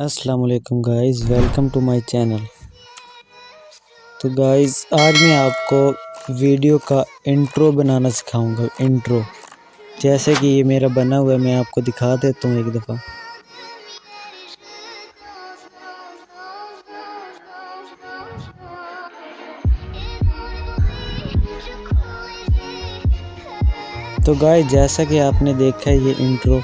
अस्सलाम वालेकुम guys, welcome to my channel. तो गाइस आज मैं आपको वीडियो का इंट्रो बनाना सिखाऊंगा। इंट्रो जैसे कि ये मेरा बना हुआ है, मैं आपको दिखा देता हूँ एक दफ़ा। तो गाइस जैसा कि आपने देखा है ये इंट्रो,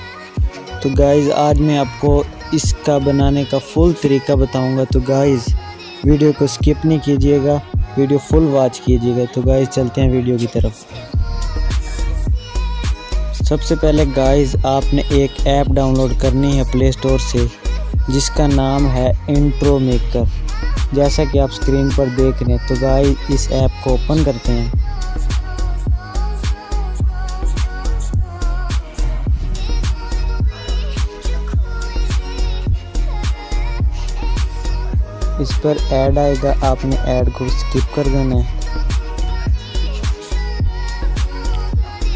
तो गाइस आज मैं आपको इसका बनाने का फुल तरीका बताऊंगा। तो गाइस वीडियो को स्किप नहीं कीजिएगा, वीडियो फुल वॉच कीजिएगा। तो गाइस चलते हैं वीडियो की तरफ। सबसे पहले गाइस आपने एक ऐप डाउनलोड करनी है प्ले स्टोर से, जिसका नाम है इंट्रो मेकर, जैसा कि आप स्क्रीन पर देख रहे हैं। तो गाइस इस ऐप को ओपन करते हैं। इस पर ऐड आएगा, आपने ऐड को स्किप कर देना है।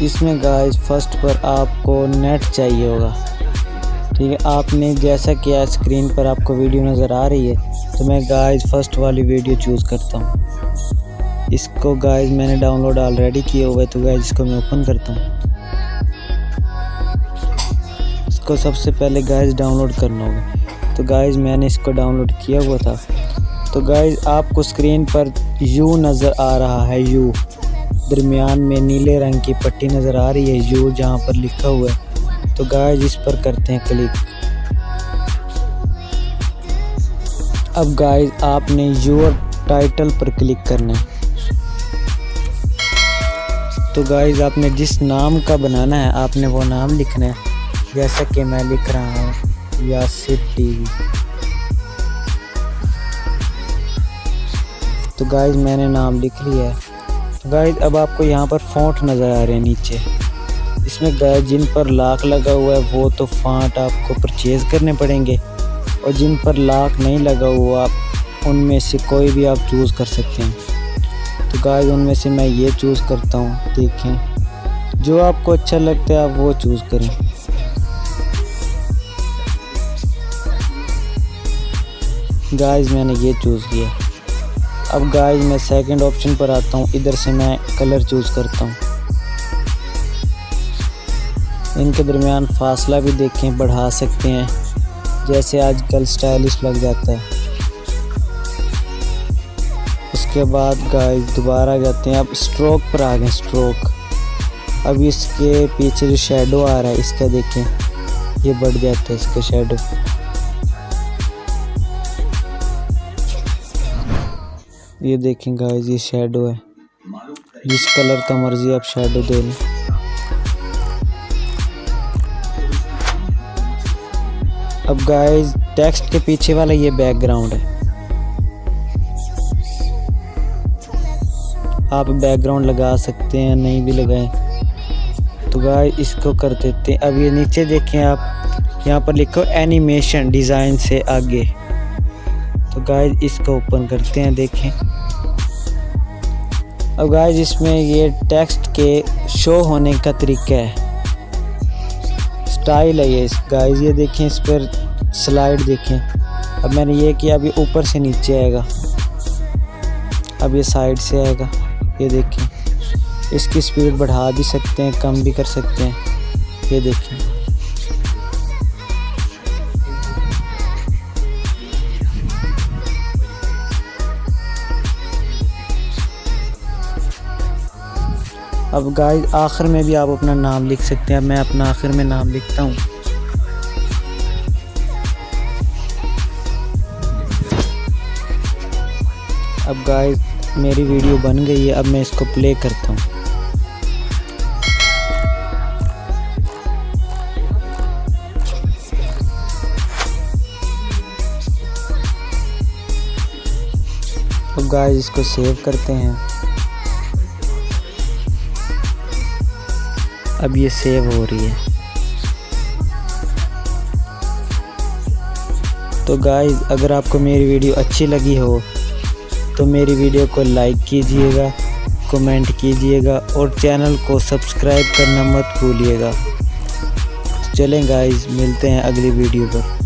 इसमें गाइस फर्स्ट पर आपको नेट चाहिए होगा, ठीक है। आपने जैसा किया स्क्रीन पर आपको वीडियो नज़र आ रही है, तो मैं गाइस फर्स्ट वाली वीडियो चूज़ करता हूँ। इसको गाइस मैंने डाउनलोड ऑलरेडी किया हुआ है, तो गाइस इसको मैं ओपन करता हूँ। इसको सबसे पहले गाइस डाउनलोड करना होगा। तो गाइस मैंने इसको डाउनलोड किया हुआ था। तो गाइस आपको स्क्रीन पर यू नज़र आ रहा है, यू दरमियान में नीले रंग की पट्टी नज़र आ रही है, यू जहाँ पर लिखा हुआ है। तो गाइस इस पर करते हैं क्लिक। अब गाइस आपने योर टाइटल पर क्लिक करना है। तो गाइस आपने जिस नाम का बनाना है आपने वो नाम लिखना है, जैसा कि मैं लिख रहा हूँ यासिर टीवी। तो गाइस मैंने नाम लिख लिया है। तो गाइस अब आपको यहाँ पर फ़ॉन्ट नज़र आ रहे हैं नीचे। इसमें गाइस जिन पर लॉक लगा हुआ है वो तो फ़ॉन्ट आपको परचेज़ करने पड़ेंगे, और जिन पर लॉक नहीं लगा हुआ उनमें से कोई भी आप चूज़ कर सकते हैं। तो गाइस उनमें से मैं ये चूज़ करता हूँ। देखें जो आपको अच्छा लगता है आप वो चूज़ करें। गाइस मैंने ये चूज़ किया। अब गाइस मैं सेकंड ऑप्शन पर आता हूँ, इधर से मैं कलर चूज़ करता हूँ। इनके दरमियान फासला भी देखें, बढ़ा सकते हैं, जैसे आजकल स्टाइलिश लग जाता है। उसके बाद गाइस दोबारा जाते हैं, अब स्ट्रोक पर आ गए। स्ट्रोक अब इसके पीछे जो शेडो आ रहा है इसका देखें, ये बढ़ जाता है इसका शेडो। ये देखें गाइस ये शेडो है, जिस कलर का मर्जी आप शेडो दे लें। अब गाइस टेक्स्ट के पीछे वाला ये बैकग्राउंड है, आप बैकग्राउंड लगा सकते हैं, नहीं भी लगाएं। तो गाइस इसको कर देते हैं। अब ये नीचे देखें आप, यहाँ पर लिखो एनिमेशन डिज़ाइन से आगे। तो गाइस इसको ओपन करते हैं, देखें। अब गाइस इसमें ये टेक्स्ट के शो होने का तरीका है, स्टाइल है ये गाइस। ये देखें इस पर स्लाइड देखें। अब मैंने ये किया, अभी ऊपर से नीचे आएगा, अब ये साइड से आएगा। ये देखें इसकी स्पीड बढ़ा भी सकते हैं, कम भी कर सकते हैं। ये देखें अब गाइस आखिर में भी आप अपना नाम लिख सकते हैं। मैं अपना आखिर में नाम लिखता हूँ। अब गाइस मेरी वीडियो बन गई है, अब मैं इसको प्ले करता हूँ। अब गाइस इसको सेव करते हैं। अब ये सेव हो रही है। तो गाइस अगर आपको मेरी वीडियो अच्छी लगी हो तो मेरी वीडियो को लाइक कीजिएगा, कमेंट कीजिएगा और चैनल को सब्सक्राइब करना मत भूलिएगा। चलें गाइस मिलते हैं अगली वीडियो पर।